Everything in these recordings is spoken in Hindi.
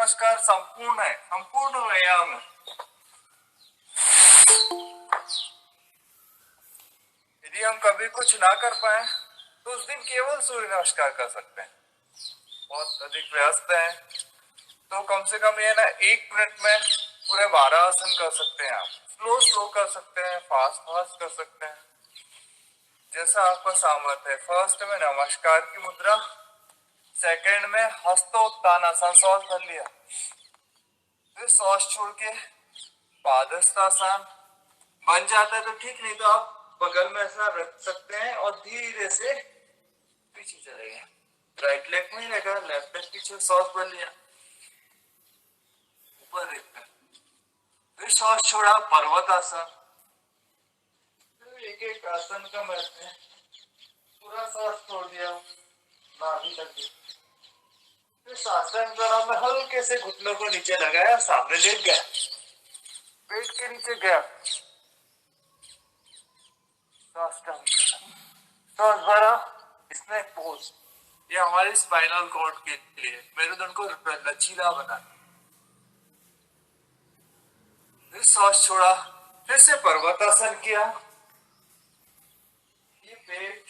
नमस्कार संपूर्ण है, संपूर्ण व्यायाम है। यदि हम कभी कुछ ना कर पाए तो उस दिन केवल सूर्य नमस्कार कर सकते हैं। बहुत अधिक व्यस्त है तो कम से कम ये ना 1 मिनट में पूरे 12 आसन कर सकते हैं। आप स्लो स्लो कर सकते हैं, फास्ट फास्ट कर सकते हैं, जैसा आपका सामर्थ्य है। फर्स्ट में नमस्कार की मुद्रा, सेकंड में हस्तोत्तानासन, श्वास भर लिया, फिर श्वास छोड़ के पादहस्तासन। बन जाता है तो ठीक, नहीं तो आप बगल में ऐसा रख सकते हैं और धीरे से पीछे चले गए। राइट लेग में ही रहेगा, लेफ्ट लेग पीछे, श्वास भर लिया, ऊपर देखते हैं, फिर श्वास छोड़ा, पर्वतासन। फिर एक एक आसन का महत्व, पूरा श्वास छोड़ दिया, नाभि तक दिया। फिर साष्टांग प्रणाम में हल्के से घुटनों को नीचे लगाया, सामने लेट गया, पेट के नीचे गया, साष्टांग श्वास भरा, स्नेक पोज। ये हमारी स्पाइनल कॉर्ड के लिए मेरुदंड को लचीला बना। फिर श्वास छोड़ा, फिर से पर्वतासन किया। ये पेट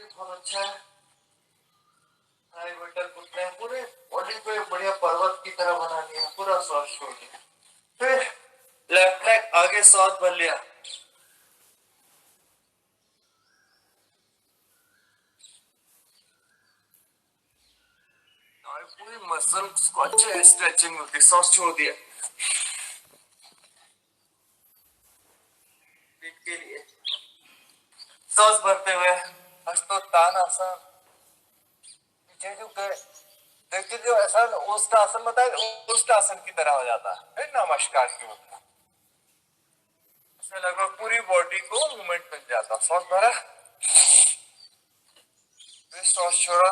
बहुत अच्छा है, पूरे बॉडी को बढ़िया पर्वत की तरह बना लिया, पूरा श्वास छोड़ दिया। फिर लेफ्ट लेग आगे, श्वास भर लिया, और पूरी मसल्स को अच्छे स्ट्रेचिंग होती, श्वास छोड़ दिया। पीठ के लिए श्वास भरते हुए हस्तोत्तानासन, पीछे झुक गए। देखिए जो ऐसा उष्टासन बताए, उष्टासन की तरह हो जाता है। फिर नमस्कार की मुद्रा, इसमें लगभग पूरी बॉडी को मूवमेंट मिल जाता। श्वास भरा, फिर श्वास छोड़ा,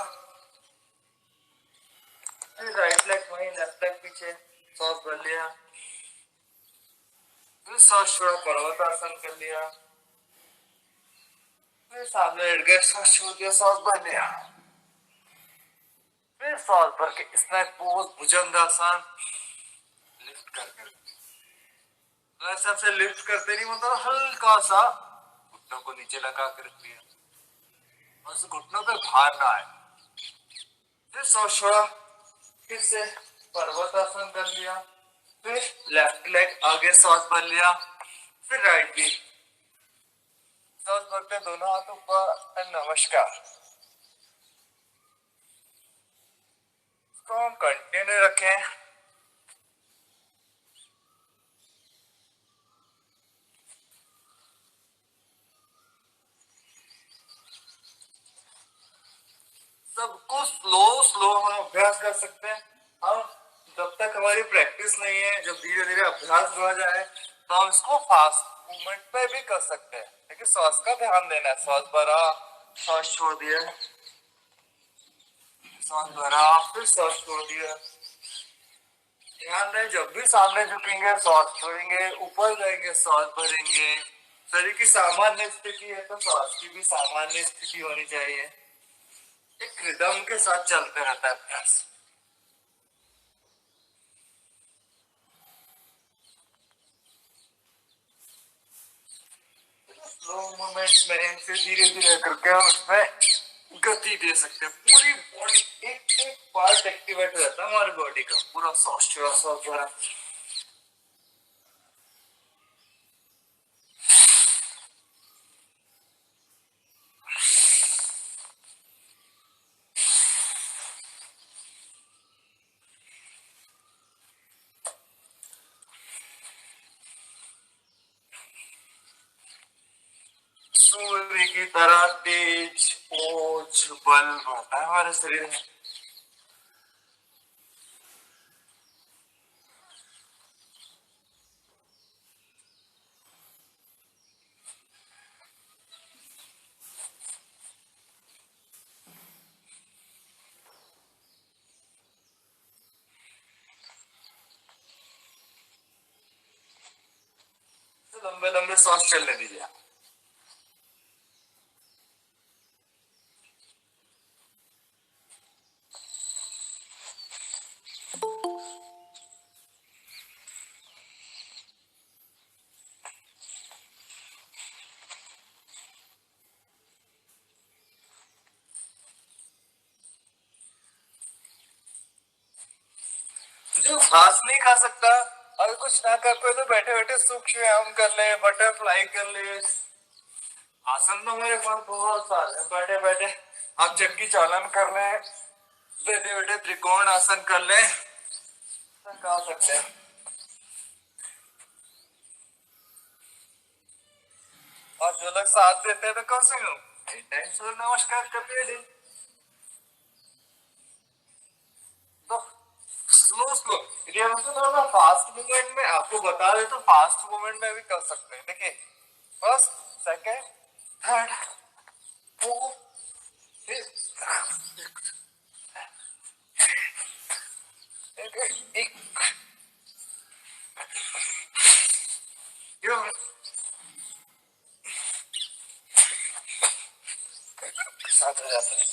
फिर राइट लेग वहीं, लेफ्ट लेग पीछे, श्वास भर लिया, फिर श्वास छोड़ा, पर्वतासन कर लिया, फिर सामने लेट गए, श्वास छोड़ दिया, श्वास भर लिया, फिर श्वास भर के स्नेक पोज, भुजंगासन। लिफ्ट करके, तो ऐसा से लिफ्ट करते नहीं, मतलब हल्का सा घुटनों को नीचे लगा कर रख लिया, बस घुटनों पे भार ना आए। फिर श्वास छोड़ा, फिर से पर्वतासन कर लिया, फिर लेफ्ट लेग आगे, श्वास भर लिया, फिर राइट भी श्वास भरते, दोनों हाथ ऊपर, नमस्कार। इसको हम कंटिन्यू रखें। सबको स्लो स्लो हम अभ्यास कर सकते हैं। हम जब तक हमारी प्रैक्टिस नहीं है, जब धीरे धीरे अभ्यास बढ़ जाए तो हम इसको फास्ट मूवमेंट पे भी कर सकते हैं, लेकिन श्वास का ध्यान देना है। श्वास भरा, श्वास छोड़ दिया, श्वास भरा, फिर श्वास छोड़ दिया। ध्यान रहे, जब भी सामने झुकेंगे श्वास छोड़ेंगे, ऊपर जाएंगे श्वास भरेंगे। शरीर की सामान्य स्थिति है तो श्वास की भी सामान्य स्थिति होनी चाहिए। एक रिदम के साथ चलते रहता है अभ्यास। स्लो मूवमेंट में फिर धीरे धीरे करके हम उसमें गति दे सकते हैं। पूरी बॉडी, एक एक पार्ट एक्टिवेट रहता है हमारी बॉडी का, पूरा श्वास छोड़ा, श्वास भरा। सूर्य की तरह तेज ओज बल बढ़ता है हमारे शरीर में। लंबे लंबे सांस चलने दीजिए। जो घास नहीं खा सकता, अगर कुछ ना कर पाए तो बैठे बैठे सूक्ष्म व्यायाम कर ले, बटरफ्लाई कर ले। आसन तो मेरे पास बहुत सारे हैं, बैठे बैठे आप चक्की चालन कर ले, बैठे बैठे त्रिकोण आसन कर ले, कर सकते हैं। और जो लोग साथ देते हैं तो कम से कम टाइम सूर्य नमस्कार करते हैं। तो स्लो स्लो, यदि हम थोड़ा फास्ट मूवमेंट में आपको बता दे तो फास्ट मूवमेंट में भी कर सकते हैं। देखिए, first, second, third, fourth, fifth, एक साथ हो जाता है।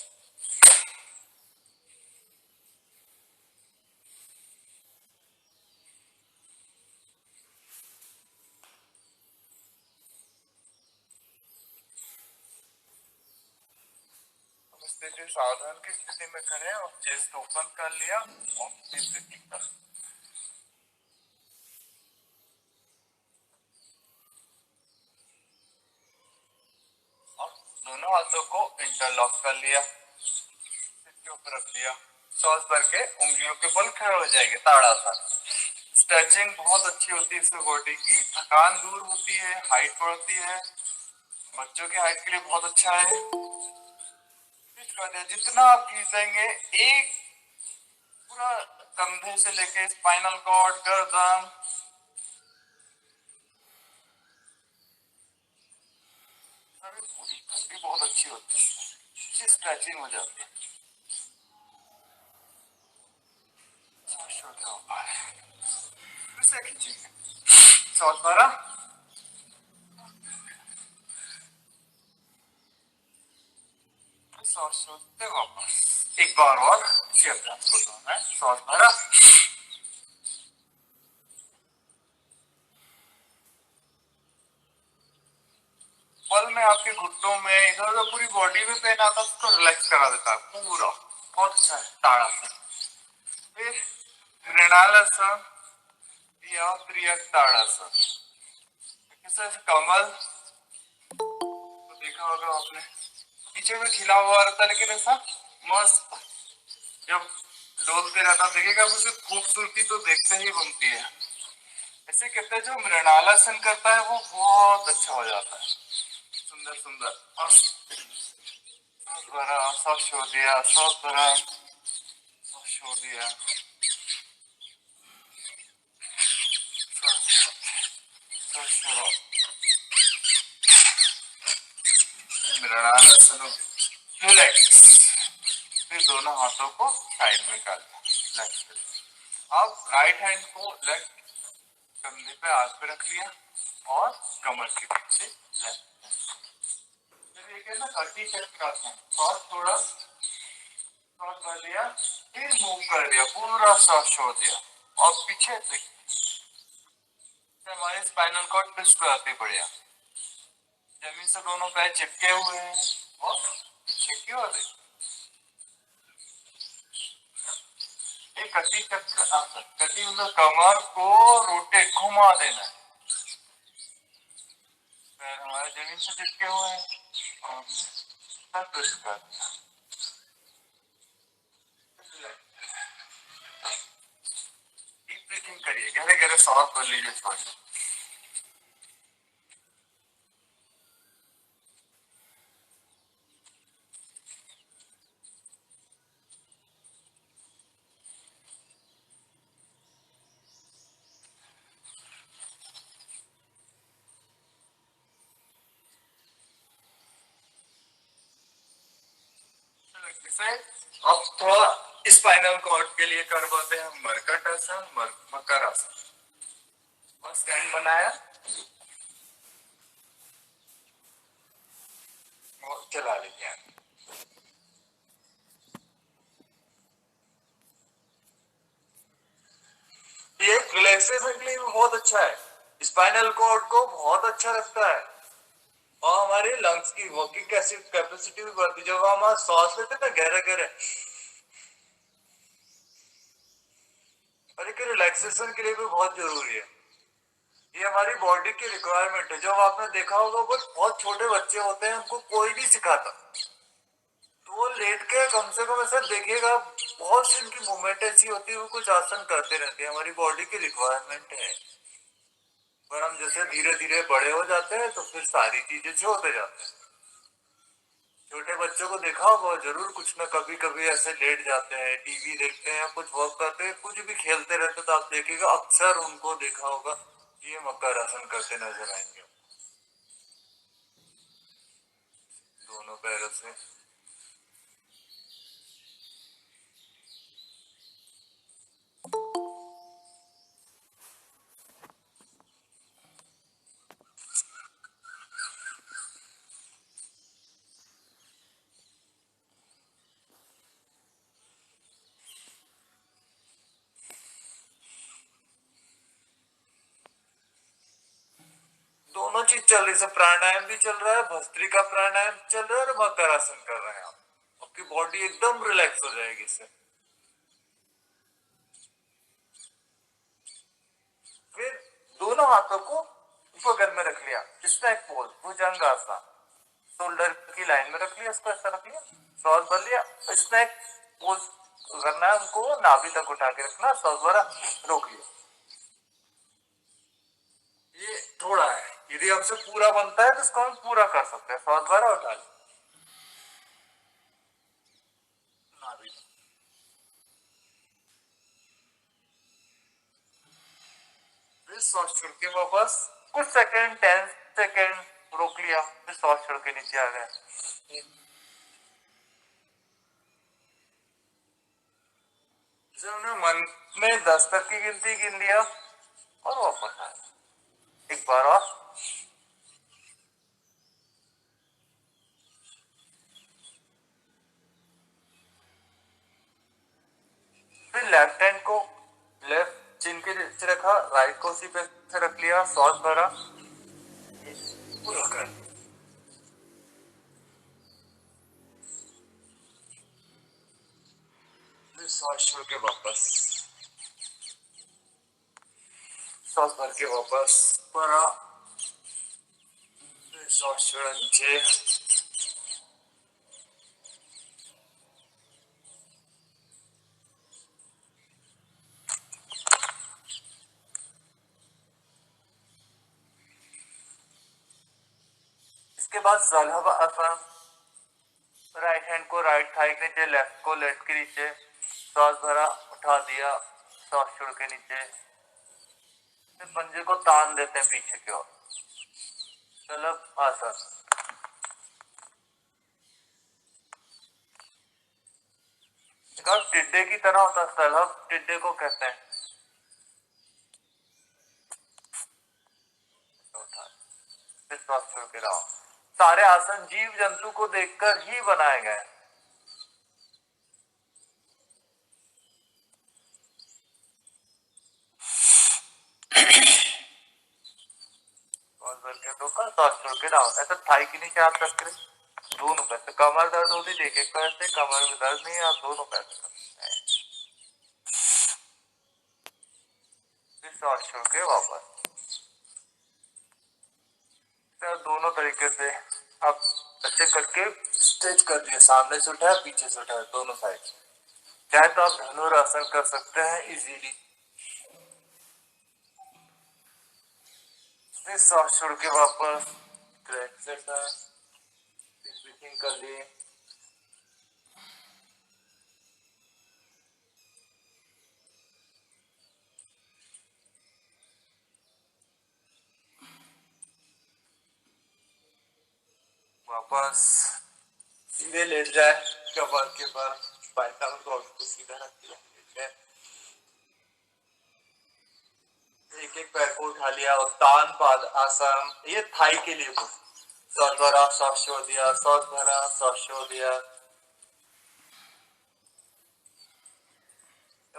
स्थिति सावधान की स्थिति में करें और चेस्ट ओपन कर लिया और दोनों हाथों को इंटरलॉक कर लिया, सिर के ऊपर रख लिया, सांस भर के उंगलियों के बल खड़े हो जाएंगे, ताड़ासन। स्ट्रेचिंग बहुत अच्छी होती है इससे, बॉडी की थकान दूर होती है, हाइट बढ़ती है, बच्चों की हाइट के लिए बहुत अच्छा है। जितना आप खींचेंगे, एक पूरा कंधे से लेके स्पाइनल कॉर्ड, गर्दन, पूरी बहुत अच्छी होती है, अच्छी स्ट्रेचिंग हो जाती है। फिर खींचेंगे, सांस भरा, सांस छोड़ते वापस, एक बार और सांस भरा, पल में आपके घुटनों में, इधर उधर पूरी बॉडी में पेन आता है, उसको रिलैक्स करा देता है पूरा, बहुत अच्छा है ताड़ासन। फिर मृणालासन या प्रिय ताड़ासन, कमल तो देखा होगा आपने, पीछे में खिला हुआ रहता लेकिन ऐसा मस्त, जब डोलते रहता देखिएगा, उसे खूबसूरती तो देखते ही बनती है। ऐसे कहते हैं जो मृणालासन करता है वो बहुत अच्छा हो जाता है, सुंदर सुंदर। और सांस भरा, सांस छोड़ दिया, सांस भरा, सांस छोड़ दिया, सांस छोड़ो। मृणालासन रिलैक्स। फिर दोनों हाथों को साइड में कर लेफ्ट। अब राइट हैंड को लेफ्ट कंधे पे, हाथ पे रख लिया और कमर के पीछे लेफ्ट। देखिए ना, कटी चक्र आसन, सांस थोड़ा, सांस भर लिया, फिर मूव कर दिया, पूरा सांस छोड़ दिया और पीछे से हमारे स्पाइनल कॉर्ड ट्विस्ट पे आते बढ़िया, जमीन से दोनों पैर चिपके हुए हैं और पीछे की ओर एक कटी चक्र आसन। कटी मतलब कमर को रोटेट, घुमा देना है, पैर हमारे जमीन से चिपके हुए हैं और ट्विस्ट कर दिया। डीप ब्रीथिंग करिए, गहरे गहरे सांस भर लीजिए थोड़ी। अब थोड़ा स्पाइनल कॉर्ड के लिए करवाते हैं मरकट आसन, मकर आसन। और स्टैंड बनाया और चला लिया। ये रिलैक्सेशन के लिए भी बहुत अच्छा है, स्पाइनल कॉर्ड को बहुत अच्छा रखता है और हमारे लंग्स की वर्किंग कैपेसिटी भी बढ़ती है। जब हम सांस लेते हैं ना गहरे गहरे, और ये रिलैक्सेशन के लिए भी बहुत जरूरी है। ये हमारी बॉडी की रिक्वायरमेंट है। जब आपने देखा होगा कुछ बहुत छोटे बच्चे होते हैं, उनको कोई नहीं सिखाता, तो वो लेट के कम से कम ऐसा देखिएगा, बहुत सी इनकी मूवमेंट ऐसी होती है, वो कुछ आसन करते रहते हैं। हमारी बॉडी की रिक्वायरमेंट है। पर हम जैसे धीरे धीरे बड़े हो जाते हैं तो फिर सारी चीजें छोड़ते जाते हैं। छोटे बच्चों को देखा होगा जरूर, कुछ ना कभी कभी ऐसे लेट जाते हैं, टीवी देखते हैं, कुछ वर्क करते हैं, कुछ भी खेलते रहते, तो आप देखिएगा अक्सर उनको देखा होगा ये मकर आसन करते नजर आएंगे, दोनों पैरों से। दोनों चीज चल रही है, प्राणायाम भी चल रहा है, भस्त्रिका प्राणायाम चल रहा है और मकर आसन कर रहे हैं आप। आपकी बॉडी एकदम रिलैक्स हो जाएगी इससे। फिर दोनों हाथों को बगल में रख लिया, स्नैक पोज, भुजंगासन, शोल्डर की लाइन में रख लिया, इसको ऐसा रख लिया, श्वास भर लिया, स्नैक पोज करना है हमको, नाभि तक उठा के रखना, श्वास भरा, रोक लिया। ये थोड़ा है, यदि हमसे पूरा बनता है तो इसको हम पूरा कर सकते हैं। श्वास भरा, उठा लिया, नाभि, फिर श्वास छोड़ के वापस कुछ सेकंड, 10 सेकंड रोक लिया, फिर श्वास छोड़ के नीचे आ गए। जब हमने मन में 10 तक की गिनती गिन लिया और वापस आया, एक बार और, फिर लेफ्ट हैंड को लेफ्ट चिन के नीचे रखा, राइट को उसी पे से रख लिया, श्वास भरा, पूरा कर, फिर श्वास छोड़ के वापस, श्वास भर के वापस भरा, फिर श्वास छोड़ा नीचे, इसके बाद सलभ आसन, राइट हैंड को राइट थाई के नीचे, लेफ्ट को लेफ्ट के नीचे, श्वास भरा, उठा दिया, श्वास छोड़ के नीचे, फिर पंजे को तान देते हैं पीछे की ओर, सलभ आसन। टिड्डे की तरह होता है सलभ, टिड्डे को कहते हैं। फिर श्वास छोड़ के रहो। सारे आसन जीव जंतु को देखकर ही बनाए गए। श्वास छोड़ के रहो, ऐसा थाई के नीचे हाथ रख के दोनों पैर से, कमर दर्द होती है एक एक पैर से, कमर में दर्द नहीं है, आप दोनों पैर से करते हैं। फिर श्वास छोड़ के वापस, दोनों तरीके से आप अच्छे करके स्ट्रेच कर दिए, सामने से उठाया, पीछे से उठाया, दोनों साइड से। चाहे तो आप धनुरासन कर सकते हैं इजीली। फिर सांस छोड़ के वापस ब्रीथिंग कर लिए, वापस सीधे लेट जाए, कमर के पर स्पाइनल कॉर्ड को सीधा रख दिया, एक एक पैर को उठा लिया और तान पाद आसन, ये थाई के लिए कुछ, श्वास भरा, श्वास छोड़ दिया, श्वास भरा, श्वास छोड़ दिया।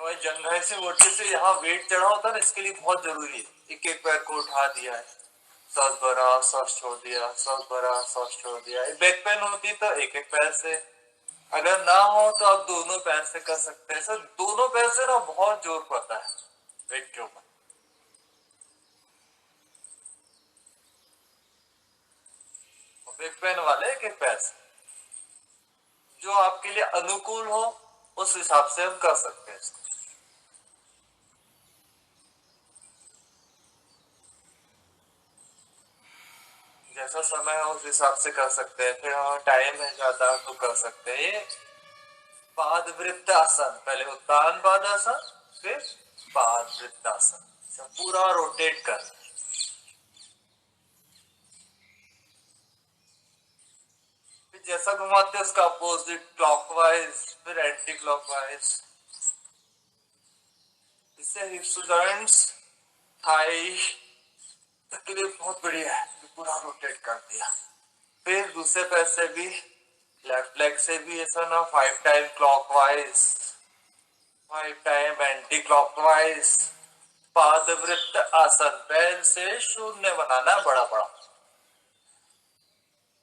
और जंघाई से मोटे से यहाँ वेट चढ़ा होता है ना, इसके लिए बहुत जरूरी है। एक एक पैर को उठा दिया है, सांस भरा सांस छोड़ दिया, सांस भरा सांस छोड़ दिया। बैक पेन होती तो एक एक पैर से, अगर ना हो तो आप दोनों पैर से कर सकते हैं। सर दोनों पैर से ना बहुत जोर पड़ता है वेट के ऊपर। बैक पेन वाले एक एक पैर से, जो आपके लिए अनुकूल हो उस हिसाब से हम कर सकते हैं इसको। जैसा समय है उस हिसाब से कर सकते हैं। फिर हमारा टाइम है ज्यादा तो कर सकते हैं। ये पादवृत्त आसन, पहले उत्तान पादासन, फिर पादवृत्त आसन, पूरा रोटेट कर। फिर जैसा घुमाते हैं उसका अपोजिट क्लॉकवाइज, फिर एंटी क्लॉकवाइज। इससे हिप्स जॉइंट्स, थाई के लिए बहुत बढ़िया है। पूरा रोटेट कर दिया। फिर दूसरे पैर से भी, लेफ्ट लेग से भी ऐसा ना 5 time clockwise, 5 time anticlockwise. पादवृत्त आसन, पैर से शून्य बनाना बड़ा बड़ा।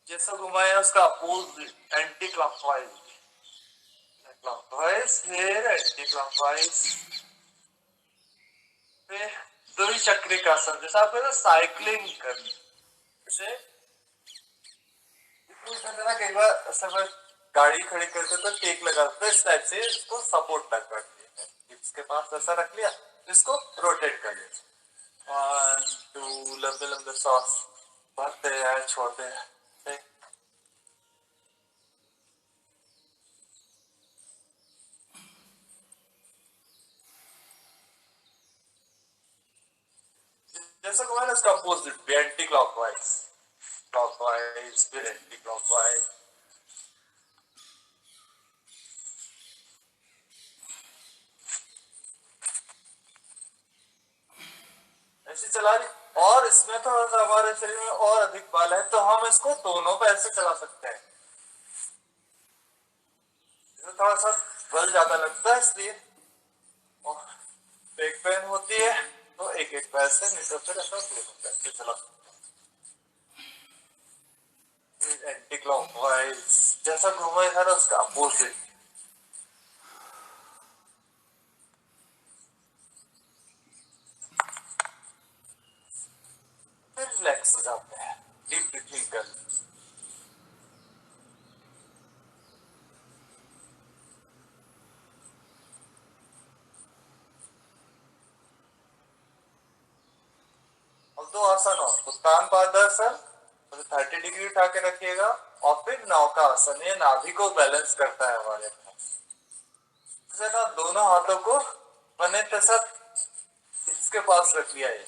जैसा घुमाया उसका अपोजिट एंटी क्लॉकवाइज, क्लॉकवाइज फिर एंटी क्लॉकवाइज। फिर द्वि चक्रिक आसन, जैसा आपको साइकिलिंग करनी, जैसे कई बार समय गाड़ी खड़ी करते तो टेक लगाते, इस टाइप से इसको सपोर्ट तक रख दिया, इसके पास ऐसा रख लिया, इसको रोटेट कर लिया। 1 2 लंबे लंबे सांस भरते हैं छोड़ते हैं। जैसा कि मैंने इसका अपोजिट भी एंटी क्लॉकवाइज, क्लॉकवाइज फिर एंटी क्लॉकवाइज। ऐसे चला ली। और इसमें थोड़ा सा हमारे शरीर में और अधिक बल है तो हम इसको दोनों पैर से चला सकते हैं। इसमें थोड़ा सा बल ज्यादा लगता है इसलिए। और बैक पेन होती है तो एक एक पैर से, नहीं तो फिर ऐसा दोनों पैर से चला सकते हैं। एंटी क्लॉकवाइज, जैसा घूमा था ना उसका अपोजिट। फिर रिलैक्स हो जाते हैं, डीप ब्रीथिंग कर। अब दो आसन और, उत्तान पादासन 30 डिग्री उठा के रखिएगा, और फिर नौका आसन, ये नाभि को बैलेंस करता है हमारे पास। ना दोनों हाथों को मैंने तैसा इसके पास रख लिया है,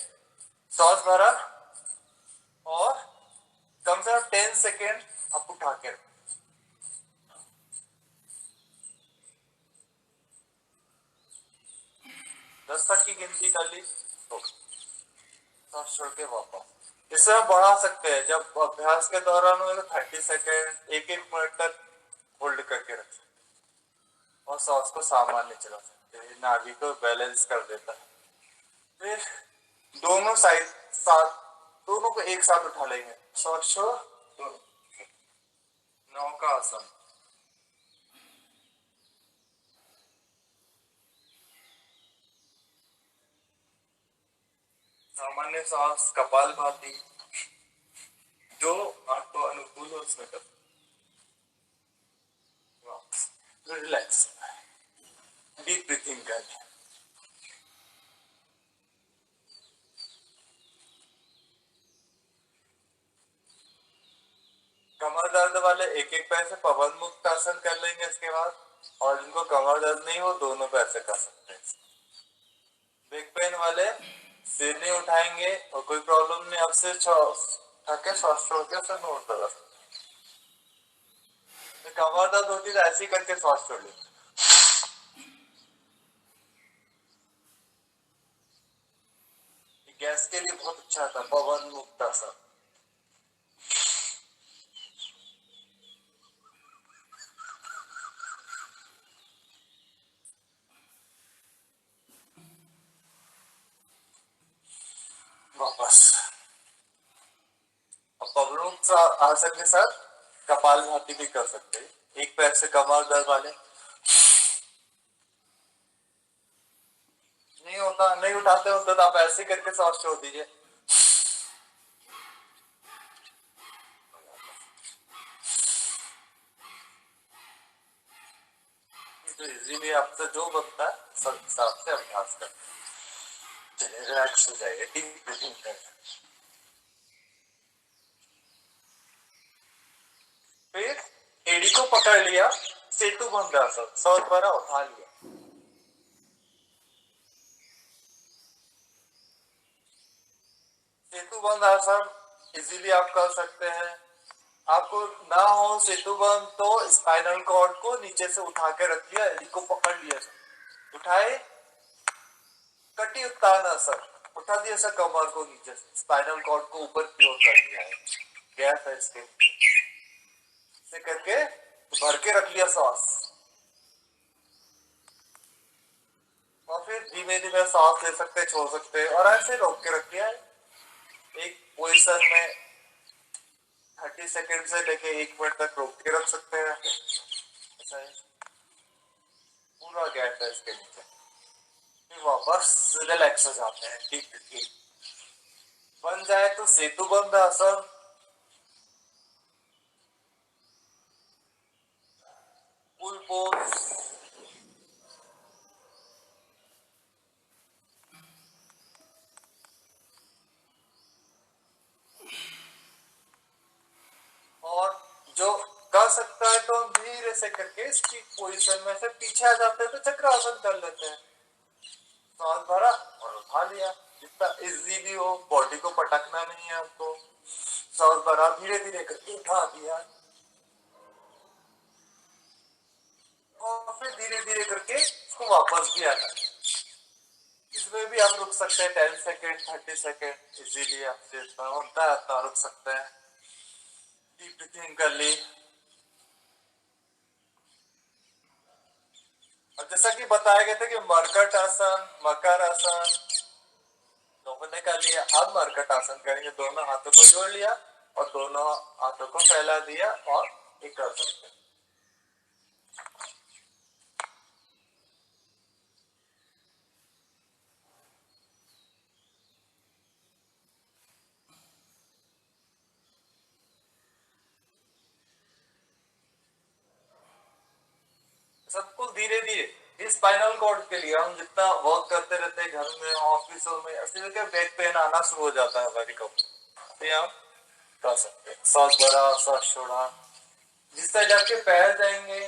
सांस भरा और कम से कम 10 सेकेंड आप उठा के रखें। 10 तक की गिनती कर ली तो सांस छोड़ के वापस। इससे हम बढ़ा सकते हैं, जब अभ्यास के दौरान हो तो 30 सेकेंड, एक एक मिनट तक होल्ड करके रख सकते हैं और सांस को सामान्य चला सकते हैं। नाभि को बैलेंस कर देता है। फिर दोनों साइड साथ, दोनों को एक साथ उठा लेंगे, सांस छोड़ो, दोनों। नौका आसन, सामान्य सांस कपालभाति, जो आपको अनुकूल हो उसमें कर। रिलैक्स, डीप ब्रीथिंग करें। कमर दर्द वाले एक एक पैर से पवन मुक्त आसन कर लेंगे इसके बाद, और जिनको कमर दर्द नहीं हो दोनों पैर से कर सकते हैं। बैक पेन वाले सिर नहीं उठाएंगे और कोई प्रॉब्लम नहीं, अब सिर उठा के सांस छोड़ के सिर नोट कर सकते। कमर दर्द होती तो ऐसे ही करके सांस छोड़ लेते। गैस के लिए बहुत अच्छा था पवन मुक्त आसन। लोग आसन के साथ कपाल भाती भी कर सकते हैं, एक पैर से कमर दर्द वाले। नहीं होता, नहीं उठाते होते तो आप ऐसे करके सांस छोड़ दीजिए। तो इजीली आपसे जो बनता है सब हिसाब से अभ्यास कर, चलिए रिलैक्स हो जाएगा। डीप ब्रीथिंग करें, फिर एड़ी को पकड़ लिया, सेतु बंद आसन, सौ द्वारा उठा लिया। सेतु बंद आसन इजीली आप कर सकते हैं। आपको ना हो सेतु बंद तो स्पाइनल कॉर्ड को नीचे से उठा के रख लिया, एड़ी को पकड़ लिया, उठाए, कटी उत्तान आसन, उठा दिया सर कमर को नीचे से, स्पाइनल कॉर्ड को ऊपर की ओर कर लिया है, गैप है इसके से करके भर के रख लिया सांस, और फिर धीमे धीमे सांस ले सकते, छोड़ सकते, और ऐसे रोक के रख लिया है एक पोजिशन में। 30 सेकेंड से लेके 1 मिनट तक रोक के रख सकते हैं, ऐसा है, पूरा गैप है इसके नीचे। फिर वापस रिलैक्स हो जाते हैं, ठीक ठीक बन जाए तो सेतु बंद आसन, फुल पोज, और जो कर सकता है तो हम धीरे से करके स्ट्रीट पोजीशन में से पीछे आ जाते हैं तो चक्रासन कर लेते हैं, सांस भरा और उठा लिया, जितना इजीली हो, बॉडी को पटकना नहीं है आपको, सांस भरा धीरे धीरे करके उठा दिया, और फिर धीरे धीरे करके इसको वापस भी आना। इसमें भी आप रुक सकते हैं 10 सेकेंड 30 सेकेंड, इजीली आपसे इतना होता है उतना रुक सकते हैं। डीप ब्रीथिंग कर ली, और जैसा कि बताया गया था कि मरकट आसन, मकर आसन लोगों ने कर लिया, अब मरकट आसन करेंगे, दोनों हाथों को जोड़ लिया और दोनों हाथों को फैला दिया और एक कर सकते हैं। सबको धीरे धीरे, इस स्पाइनल कॉर्ड के लिए हम जितना वर्क करते रहते हैं घर में, ऑफिसों में, ऐसे करके बैक पेन आना शुरू हो जाता है हमारी कब, तो हम कर सकते हैं, सांस भरा सांस छोड़ा, जिस तरह आपके पैर जाएंगे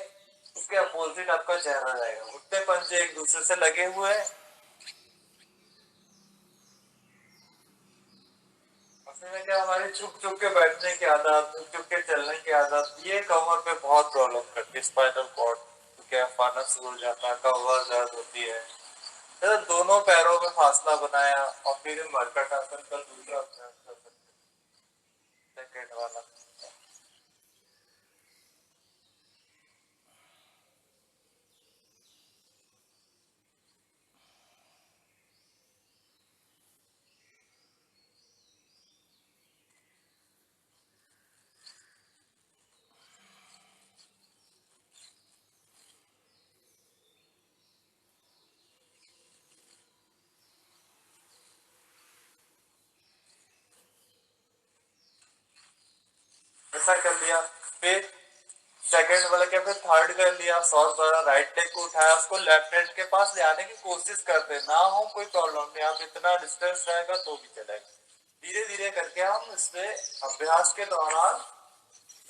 उसके अपोजिट आपका चेहरा जाएगा, घुटने पंजे एक दूसरे से लगे हुए हैं, में क्या हमारी चुप चुप के बैठने की आदत, चुप चुप के चलने की आदत, ये कमर पे बहुत प्रॉब्लम करती है, स्पाइनल कॉर्ड क्या फाना शुरू हो जाता है, कमर दर्द होती है। तो दोनों पैरों में फासला बनाया और फिर मरकट आसन का दूसरा अभ्यास कर सकते हैं, सेकेंड वाला। ऐसा कर लिया, फिर सेकंड वाला क्या, फिर थर्ड कर लिया, सॉस वाला राइट लेग को उठाया, उसको लेफ्ट हैंड के पास ले आने की कोशिश करते, ना हो कोई प्रॉब्लम नहीं, आप इतना डिस्टेंस रहेगा तो भी चलेगा। धीरे धीरे करके हम इससे अभ्यास के दौरान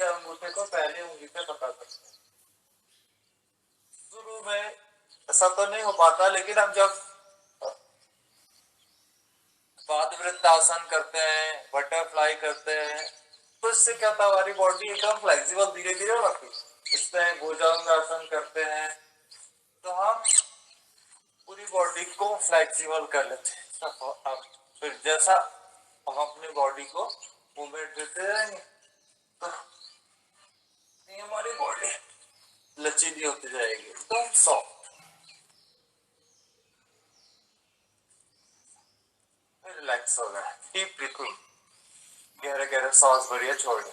अंगूठे को पहली उंगली पे पकड़ सकते हैं। शुरू में ऐसा तो नहीं हो पाता, लेकिन हम जब पादवृत्तासन करते हैं, बटरफ्लाई करते हैं, तो इससे क्या होता है, हमारी बॉडी एकदम फ्लेक्सिबल धीरे धीरे होती है। इससे भुजंगासन करते हैं तो हम पूरी बॉडी को फ्लेक्सिबल कर लेते हैं, अब फिर जैसा हम अपनी बॉडी को मूवमेंट देते रहेंगे तो हमारी बॉडी लचीली होती जाएगी, एकदम सॉफ्ट, रिलैक्स हो गया। डीप ब्रीथिंग, गहरे गहरे सांस भरिए, छोड़िए।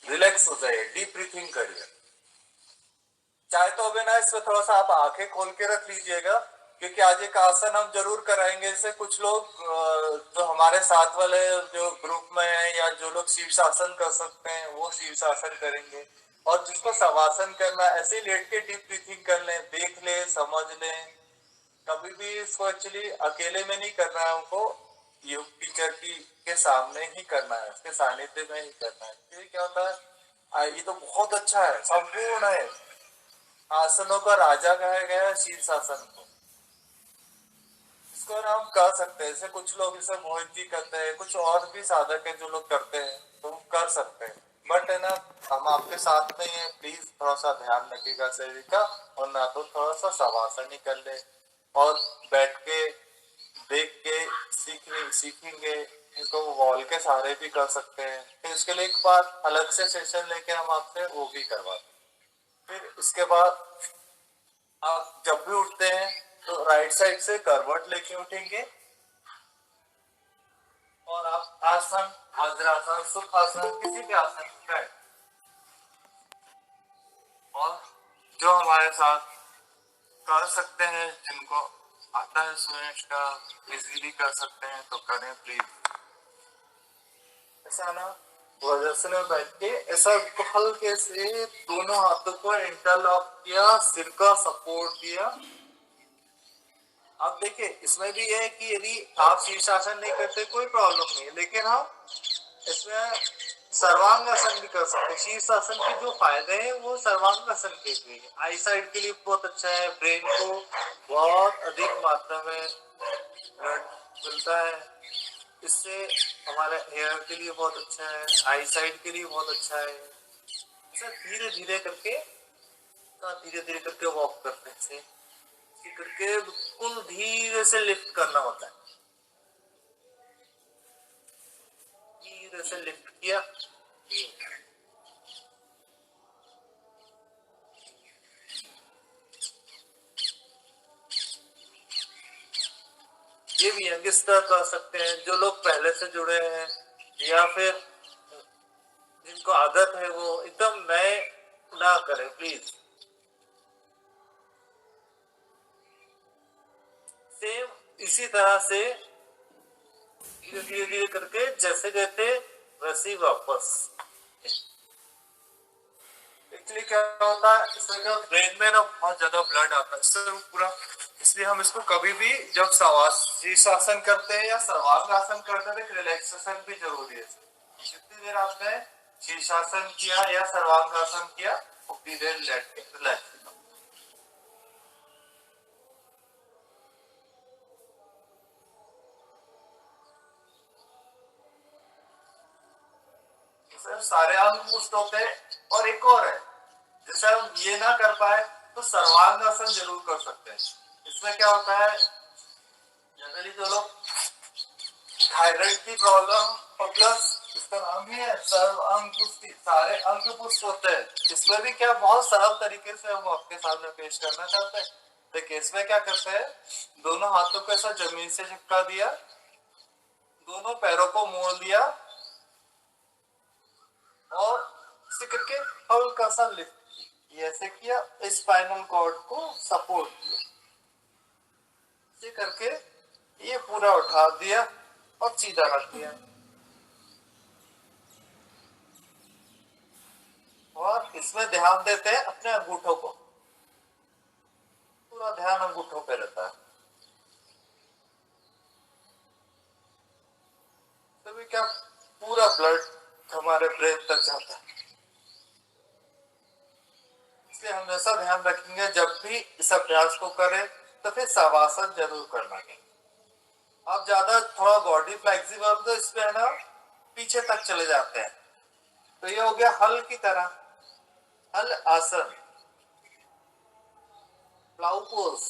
रिलैक्स हो जाइए, डीप ब्रीथिंग करिए। चाहे तो अभी ना इसमें थोड़ा सा आप आंखें खोल के रख लीजिएगा, क्योंकि आज एक आसन हम जरूर कराएंगे। इससे कुछ लोग जो हमारे साथ वाले जो ग्रुप में है या जो लोग शीर्षासन कर सकते हैं वो शीर्षासन करेंगे, और जिसको शवासन करना ऐसे ही लेट के डीप ब्रीथिंग कर लें, देख ले, समझ लें। कभी भी इसको एक्चुअली अकेले में नहीं करना है, हमको योग टीचर की के सामने ही करना है, उसके सानिध्य में ही करना है। ये क्या होता है, ये तो बहुत अच्छा है, संपूर्ण है। आसनों का राजा कहा गया है शीर्षासन को। इसको हम कर सकते हैं, जैसे कुछ लोग इसे मोहित जी करते हैं, कुछ और भी साधक है जो लोग करते हैं, तो हम कर सकते हैं। बट है ना, हम आपके साथ में हैं, प्लीज थोड़ा सा ध्यान रखिएगा शरीर का, और ना तो थोड़ा सा शवासन ही कर ले, और बैठ के देख के सीखेंगे। इसको वॉल के सहारे भी कर सकते हैं। फिर इसके लिए एक बार अलग से सेशन लेके हम आपसे वो भी करवाते हैं। फिर इसके बाद आप जब भी उठते हैं तो राइट साइड से करवट लेके उठेंगे, और आप आसन, वज्रासन, सुखासन, किसी भी आसन बैठ, और जो हमारे साथ कर सकते हैं, जिनको आता है सूर्य नमस्कार इजीली कर सकते हैं तो करें प्लीज। ऐसा ना, वज्रासन में बैठ के ऐसा हल्के से दोनों हाथों को इंटरलॉक किया, सिर का सपोर्ट दिया। अब देखिए इसमें भी ये है कि यदि आप शीर्षासन नहीं करते कोई प्रॉब्लम नहीं है, लेकिन हम इसमें सर्वांगासन भी कर सकते हैं। शीर्षासन के जो फायदे हैं वो सर्वांगासन के लिए, आई साइड के लिए बहुत अच्छा है, ब्रेन को बहुत अधिक मात्रा में ब्लड मिलता है, इससे हमारे हेयर के लिए बहुत अच्छा है, आई साइड के लिए बहुत अच्छा है। धीरे धीरे करके, धीरे धीरे करके वॉक करते हैं, करके बिल्कुल धीरे से लिफ्ट करना होता है। धीरे से लिफ्ट किया, ये भी यंगस्टर कर सकते हैं, जो लोग पहले से जुड़े हैं, या फिर जिनको आदत है वो एकदम नए ना करें प्लीज। सेम इसी तरह से धीरे धीरे धीरे करके जैसे कहते वैसे ही वापस। एक्चुअली क्या होता है, इसमें क्या ब्रेन में ना बहुत ज्यादा ब्लड आता है इससे पूरा, इसलिए हम इसको कभी भी जब शीर्षासन करते हैं या सर्वांगासन करते हैं, रिलैक्सेशन भी जरूरी है। जितनी देर आपने शीर्षासन किया या सर्वांगासन किया उतनी देर लेट के रिलैक्स। सारे अंग पुष्ट होते हैं। और एक और है, जैसे हम ये ना कर पाए तो सर्वांगासन जरूर कर सकते हैं। इसमें क्या होता है, जनरली जो लोग थायराइड की प्रॉब्लम और प्लस इसका नाम ही है सर्व अंग पुष्टि, सारे अंग पुष्ट होते हैं। इसमें भी क्या बहुत सरल तरीके से हम आपके सामने पेश करना चाहते हैं। देखिए इसमें क्या करते हैं, दोनों हाथों को ऐसा जमीन से चिपका दिया, दोनों पैरों को मोड़ लिया, और इसे करके हल्का सा लिफ्ट ऐसे किया, स्पाइनल कॉर्ड को सपोर्ट किया, इसे करके ये पूरा उठा दिया और सीधा रख दिया, और इसमें ध्यान देते हैं अपने अंगूठों को, पूरा ध्यान अंगूठों पे रहता है। तभी क्या पूरा ब्लड हमारे ब्रेन तक जाता है। इसलिए हमेशा ध्यान रखेंगे जब भी इस अभ्यास को करें तो फिर शवासन जरूर करना है। आप ज्यादा थोड़ा बॉडी फ्लेक्सिबल तो इसमें है ना पीछे तक चले जाते हैं, तो ये हो गया हल की तरह। हल आसन, प्लाउ पोज,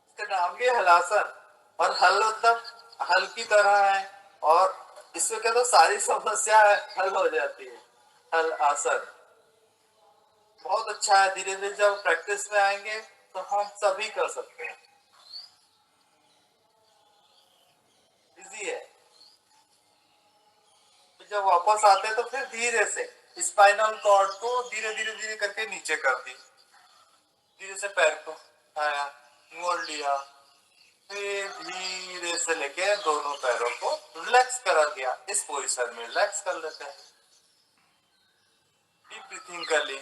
इसका नाम भी हलासन। और हल मतलब हल की तरह है, और इसमें क्या तो सारी समस्या हल हो जाती है। हल आसन बहुत अच्छा है, धीरे धीरे जब प्रैक्टिस में आएंगे तो हम सभी कर सकते हैं, इजी है। जब वापस आते हैं तो फिर धीरे से स्पाइनल कॉर्ड को धीरे धीरे धीरे करके नीचे कर दी, धीरे से पैर को आया, मोड़ लिया, फिर धीरे से लेके दोनों पैरों को रिलैक्स करा दिया। इस पोजीशन में रिलैक्स कर लेते हैं, डीप ब्रीथिंग कर ली।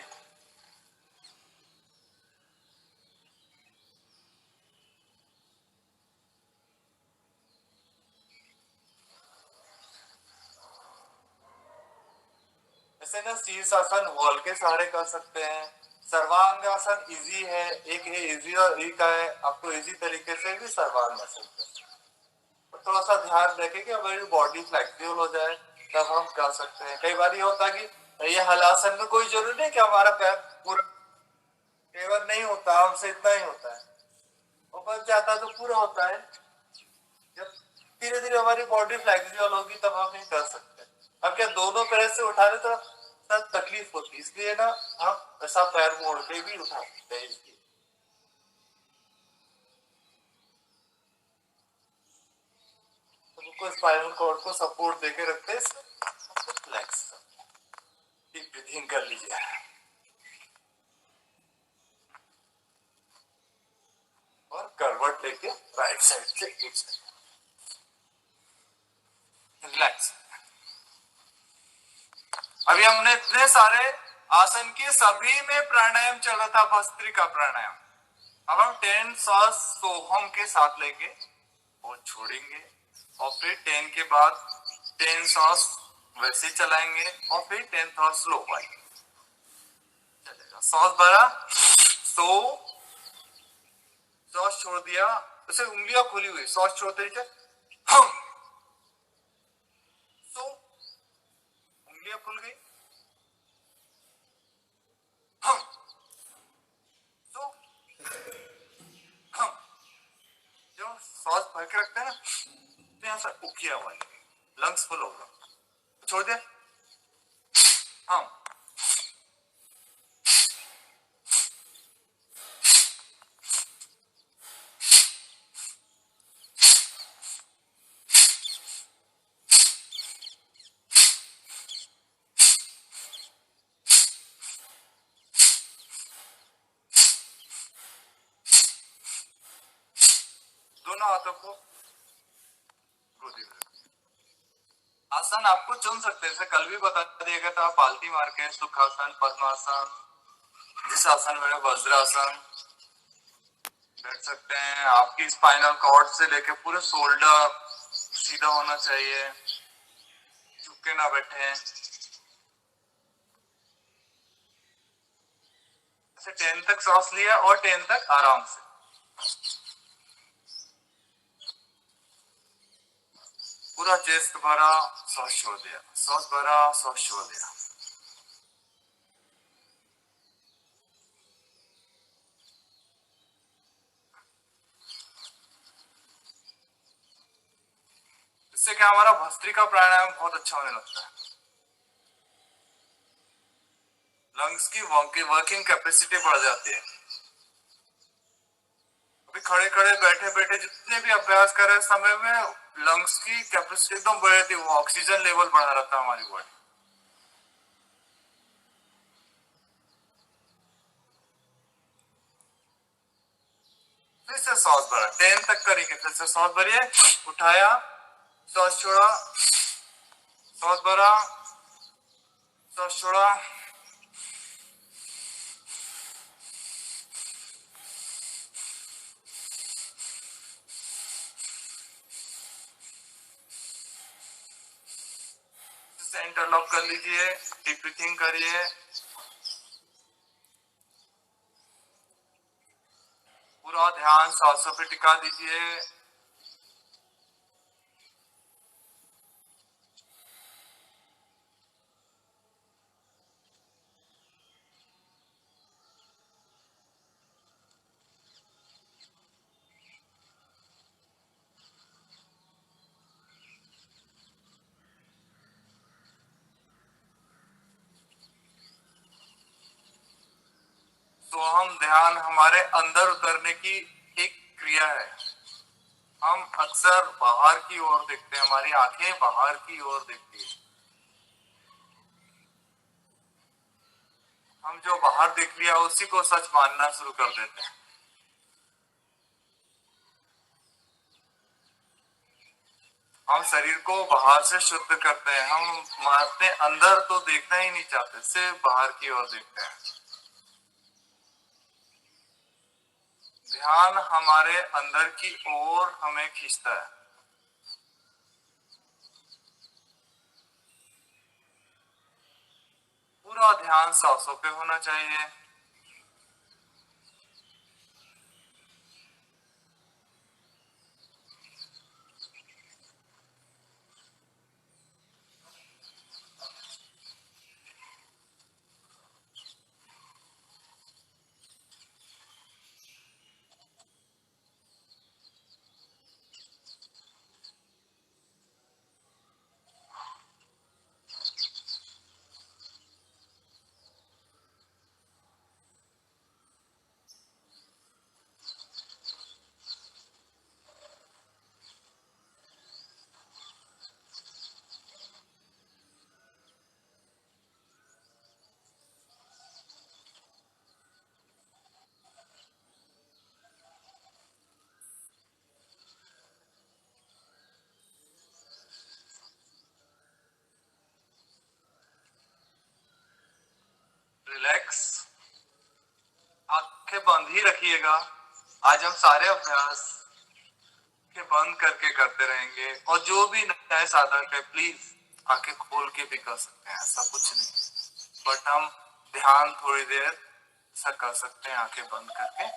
ऐसे ना शीर्षासन वॉल के सहारे कर सकते हैं। सर्वांगासन इजी है, एक है इजी और एक है आपको इजी तरीके से भी सर्वांगासन कर, थोड़ा सा ध्यान रखें कि हमारी बॉडी फ्लेक्सिबल हो जाए, तब हम कर सकते हैं। कई बार ये होता है कि ये हलासन में कोई जरूरी नहीं कि हमारा पैर पूरा, कई बार नहीं होता, हमसे इतना ही होता है, और बच जाता है तो पूरा होता है। जब धीरे धीरे हमारी बॉडी फ्लेक्सिबल होगी तब हम ये कर सकते हैं। अब क्या दोनों पैर से उठाने तो सब तकलीफ होती है, इसलिए ना हम ऐसा पैर मोड़ के भी उठा सकते हैं। इसकी तो स्पाइनल कॉर्ड को सपोर्ट देके रखते हैं, रिलैक्स डीप ब्रीथिंग कर लीजिए। और करवट लेके राइट साइड से एक साइड रिलैक्स। अभी हमने इतने सारे आसन के सभी में प्राणायाम चल रहा था, भस्त्रिका प्राणायाम। अब हम 10 सांस सोहम के साथ लेंगे और छोड़ेंगे, और फिर 10 के बाद 10 सांस वैसे चलाएंगे, और फिर 10 सांस स्लो आएंगे, चलेगा। सांस भरा, सो, सांस छोड़ दिया, जैसे उंगलियां खुली हुई, सांस छोड़ते ही हम, सो, उंगलियां खुल गई, हम, सो, हम। जो सांस भर के रखते हैं ना, तो यहाँ से उकिया हुआ है, लंग्स फुल होगा, छोड़ दिया, हम। दोनों हाथों को गोदी में रखिए। आसन आपको चुन सकते हैं, जैसे कल भी बता दिया गया था, पालती मार के सुखासन, पद्मासन, जिस आसन में वज्रासन बैठ सकते हैं। आपकी स्पाइनल कॉर्ड से लेके पूरे शोल्डर सीधा होना चाहिए, झुक के ना बैठे। ऐसे 10 तक सांस लिया और 10 तक आराम से, पूरा चेस्ट भरा, सांस छोड़ दिया, सांस भरा, सांस छोड़ दिया। इससे क्या हमारा भस्त्रिका प्राणायाम बहुत अच्छा होने लगता है, लंग्स की वर्किंग कैपेसिटी बढ़ जाती है। अभी खड़े खड़े बैठे बैठे जितने भी अभ्यास कर रहे समय में लंग्स की कैपेसिटी एकदम बढ़ जाती है, वो ऑक्सीजन लेवल बढ़ा रहता है हमारी बॉडी। फिर से सांस भरा, 10 तक करेंगे, फिर से सांस भरिए, उठाया, सांस छोड़ा, सांस भरा, सांस छोड़ा, इंटरलॉक कर लीजिए, डीप ब्रीथिंग करिए, पूरा ध्यान सांसों पे टिका दीजिए। ध्यान हमारे अंदर उतरने की एक क्रिया है। हम अक्सर बाहर की ओर देखते हैं, हमारी आंखें बाहर की ओर देखती है। हम जो बाहर देख लिया उसी को सच मानना शुरू कर देते हैं। हम शरीर को बाहर से शुद्ध करते हैं, हम अपने अंदर तो देखना ही नहीं चाहते, सिर्फ बाहर की ओर देखते हैं। ध्यान हमारे अंदर की ओर हमें खींचता है। पूरा ध्यान सांसों पे होना चाहिए। रिलैक्स, आंखें बंद ही रखिएगा। आज हम सारे अभ्यास के बंद करके करते रहेंगे, और जो भी नए साधक है प्लीज आंखें खोल के भी कर सकते हैं, ऐसा कुछ नहीं। बट हम ध्यान थोड़ी देर ऐसा कर सकते हैं आंखें बंद करके।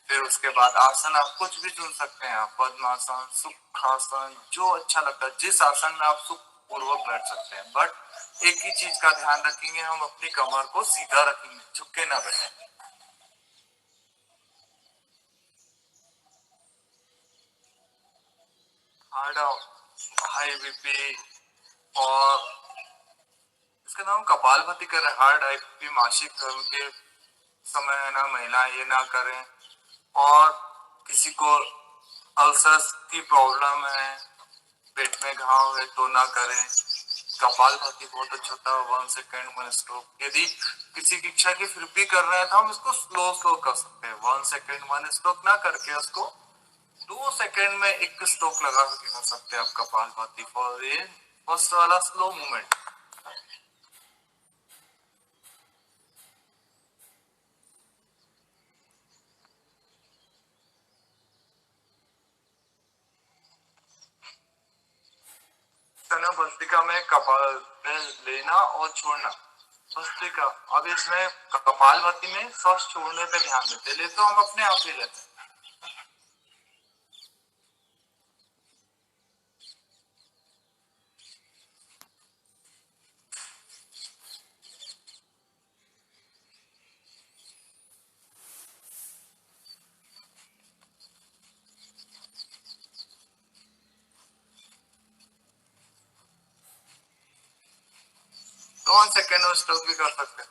फिर उसके बाद आसन आप कुछ भी चुन सकते हैं, आप पद्मासन, सुखासन, जो अच्छा लगता है, जिस आसन में आप सुख पूर्वक बैठ सकते हैं। बट एक ही चीज का ध्यान रखेंगे, हम अपनी कमर को सीधा रखेंगे, झुक के ना बैठे। हार्ट हाई बीपी और इसका नाम कपालभाति कर रहे हैं। हार्ट हाई बीपी मासिक धर्म के समय है ना, महिलाएं ये ना करें। और किसी को अल्सर्स की प्रॉब्लम है, पेट में घाव है, तो ना करें। कपालभाति बहुत अच्छा होता है, 1 सेकेंड 1 स्ट्रोक। यदि किसी की इच्छा की फिर भी कर रहे हैं तो हम इसको स्लो स्लो कर सकते हैं। 1 सेकेंड 1 स्ट्रोक ना करके उसको 2 सेकेंड में एक स्ट्रोक लगा के कर सकते हैं आप कपालभाति। फॉर ये फर्स्ट वाला स्लो मूवमेंट। भस्त्रिका में कपाल में लेना और छोड़ना। भस्त्रिका, अब इसमें कपालभाति में सांस छोड़ने पे ध्यान देते, ले तो हम अपने आप ही लेते हैं। तो 1 सेकेंड और स्ट्रोक भी कर सकते हैं।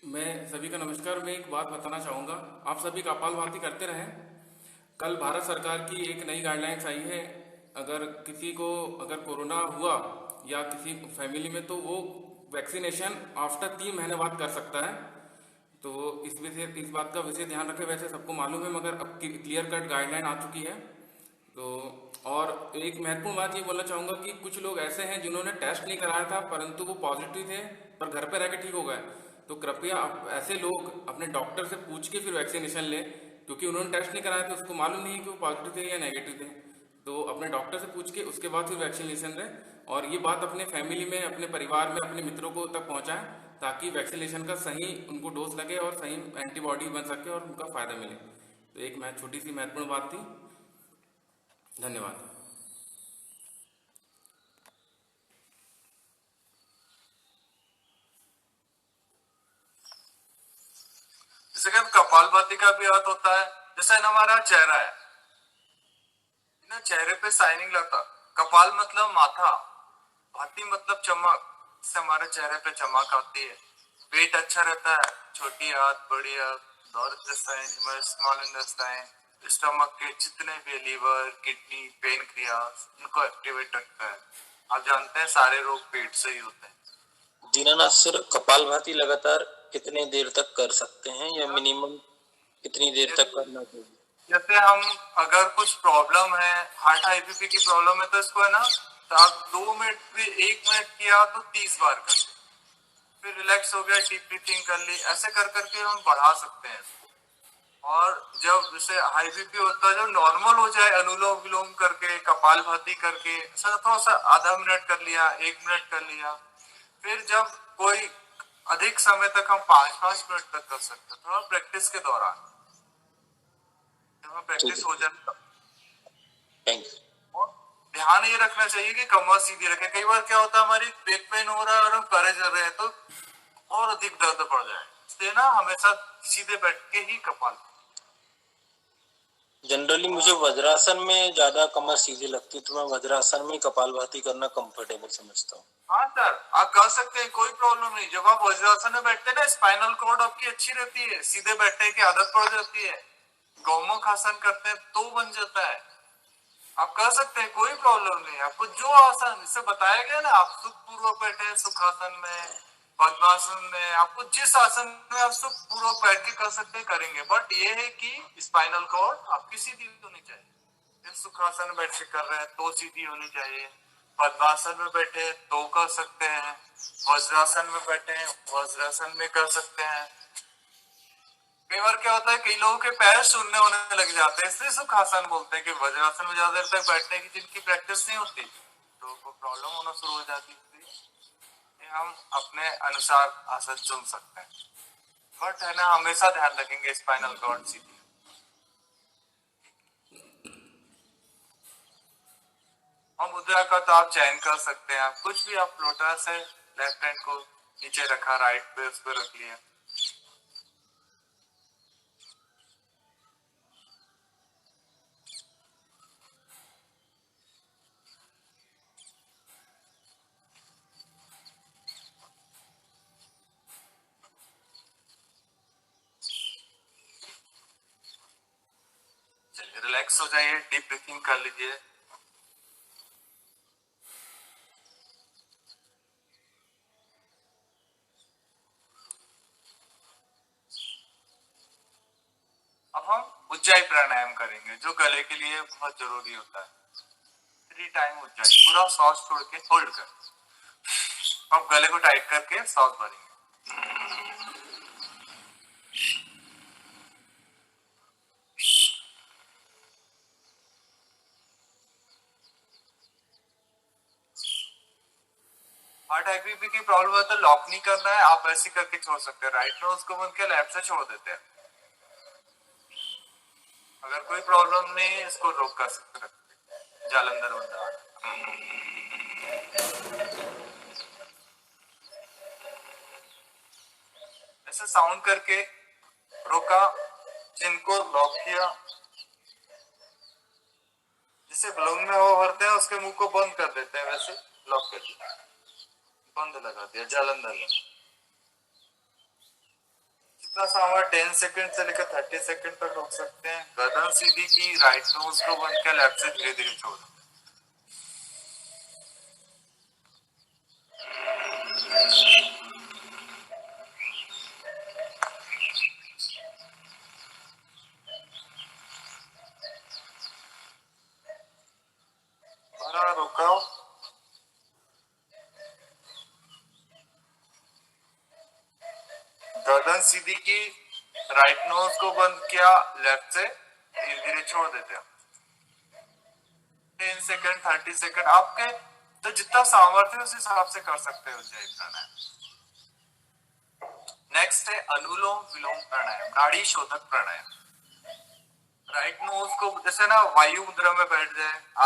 मैं सभी का नमस्कार। मैं एक बात बताना चाहूँगा, आप सभी कपालभाति करते रहें। कल भारत सरकार की एक नई गाइडलाइंस आई है, अगर कोरोना हुआ या किसी फैमिली में, तो वो वैक्सीनेशन आफ्टर 3 महीने बाद कर सकता है। तो इस बात का विशेष ध्यान रखें। वैसे सबको मालूम है, मगर अब क्लियर कट गाइडलाइन आ चुकी है। तो और एक महत्वपूर्ण बात ये बोलना चाहूँगा कि कुछ लोग ऐसे हैं जिन्होंने टेस्ट नहीं कराया था परंतु वो पॉजिटिव थे, पर घर पे रह के ठीक हो गए। तो कृपया आप ऐसे लोग अपने डॉक्टर से पूछ के फिर वैक्सीनेशन लें, क्योंकि उन्होंने टेस्ट नहीं कराया था, उसको मालूम नहीं कि वो पॉजिटिव थे या नेगेटिव थे। तो अपने डॉक्टर से पूछ के उसके बाद फिर वैक्सीनेशन लें। और ये बात अपने फैमिली में, अपने परिवार में, अपने मित्रों को तक पहुँचाएं, ताकि वैक्सीनेशन का सही उनको डोज लगे और सही एंटीबॉडी बन सके और उनका फ़ायदा मिले। तो एक छोटी सी महत्वपूर्ण बात थी। धन्यवाद। कपालभाति का भी अर्थ होता है, जैसे ना हमारा चेहरा है ना, चेहरे पे शाइनिंग लगता, कपाल मतलब माथा, भाती मतलब चमक, इससे हमारे चेहरे पे चमक आती है। पेट अच्छा रहता है, छोटी हाथ बड़ी हाथ, स्मॉल इंटेस्टाइन, स्टमक के जितने भी लीवर किडनी पेनक्रियास इनको एक्टिवेट रखता है। आप जानते हैं सारे रोग पेट से ही होते हैं। दीनानाथ सर, कपालभाति लगातार कितने देर तक कर सकते हैं या मिनिमम कितनी देर तक करना चाहिए? जैसे हम अगर कुछ प्रॉब्लम है, हार्ट आईबीपी की प्रॉब्लम है, तो इसको है ना, तो आप 2 मिनट भी 1 मिनट किया तो 30 बार कर, फिर रिलैक्स हो गया, डीप ब्रीथिंग कर ली, ऐसे कर करके हम बढ़ा सकते हैं इसको। और जब जैसे हाई बीपी होता है, जब नॉर्मल हो जाए, अनुलोम विलोम करके कपालभाति करके ऐसा थोड़ा सा आधा मिनट कर लिया, 1 मिनट कर लिया। फिर जब कोई अधिक समय तक हम 5-5 मिनट तक कर सकते हैं, थोड़ा प्रैक्टिस के दौरान, जब ठीक प्रैक्टिस है, हो जाए। Thank you. और ध्यान ये रखना चाहिए कि कमर सीधी रखे। कई बार क्या होता है, हमारी बैक पेन हो रहा है और हम करे चल रहे हैं तो और अधिक दर्द बढ़ जाए, इसलिए ना हमेशा सीधे बैठ के ही कपाल। जनरली मुझे वज्रासन में ज्यादा कमर सीधी लगती है, तो मैं वज्रासन में कपालभाति करना कंफर्टेबल समझता हूँ। हाँ सर, आप कर सकते हैं, कोई प्रॉब्लम नहीं। जब आप वज्रासन में बैठते हैं ना, स्पाइनल कॉर्ड आपकी अच्छी रहती है, सीधे बैठने की आदत पड़ जाती है। गौमुख आसन करते हैं तो बन जाता है। आप कर सकते हैं, कोई प्रॉब्लम नहीं। आपको जो आसन इससे बताया गया ना, आप सुखपूर्वक बैठे सुखासन में, पद्मासन में, आपको जिस आसन में आप सुखपूर्वक बैठ के कर सकते हैं करेंगे। बट ये है कि स्पाइनल कॉर्ड आपकी सीधी होनी चाहिए। सुखासन में बैठ के कर रहे हैं तो सीधी होनी चाहिए, पद्मासन में बैठे तो कर सकते हैं, वज्रासन में बैठे वज्रासन में कर सकते हैं। कई बार क्या होता है, कई लोगों के पैर शून्य होने लग जाते हैं, इसलिए सुखासन बोलते हैं कि वज्रासन में ज्यादा देर तक बैठने की जिनकी प्रैक्टिस नहीं होती तो उनको प्रॉब्लम होना शुरू हो जाती है। हम अपने अनुसार आसन चुन सकते हैं, बट है ना, हमेशा ध्यान रखेंगे स्पाइनल कॉर्ड सीधी। और मुद्रा का तो आप चयन कर सकते हैं, आप कुछ भी, आप लोटस है, लेफ्ट हैंड को नीचे रखा, राइट पे उस पर रख लिया। रिलैक्स हो जाइए, डीप ब्रीथिंग कर लीजिए। अब हम उज्जाई प्राणायाम करेंगे, जो गले के लिए बहुत जरूरी होता है। 3 टाइम उज्जाई, पूरा सांस छोड़ के होल्ड कर, अब गले को टाइट करके सांस भरेंगे। हार्ट आईबीपी की प्रॉब्लम है तो लॉक नहीं करना है, आप ऐसे करके छोड़ सकते हैं। राइट नोज को बंद किया, लेफ्ट से छोड़ देते हैं। अगर कोई प्रॉब्लम नहीं है, इसको रोक कर सकते हैं। जालंधर बंदा ऐसे साउंड करके रोका, जिनको लॉक किया, जिसे बलून में हवा भरते हैं उसके मुंह को बंद कर देते हैं, वैसे लॉक कर दिया, बंद लगा दिया, जालंधर में। जितना सामान 10 सेकंड से लेकर 30 सेकंड तक रोक सकते हैं। गर्दन सीधी की, राइट नोज को बंद किया, लेफ्ट से धीरे धीरे छोड़। रुकाओ, गर्दन सीधी की, राइट नोज को बंद किया, लेफ्ट से धीरे धीरे छोड़ देते हैं। 10 सेकंड 30 सेकंड आपके तो जितना सामर्थ्य उस हिसाब से कर सकते हो उज्जाई प्राणायाम। नेक्स्ट है अनुलोम विलोम प्राणायाम, नाड़ी शोधक प्राणायाम। राइट नोज को जैसे ना वायु मुद्रा में बैठ जाए,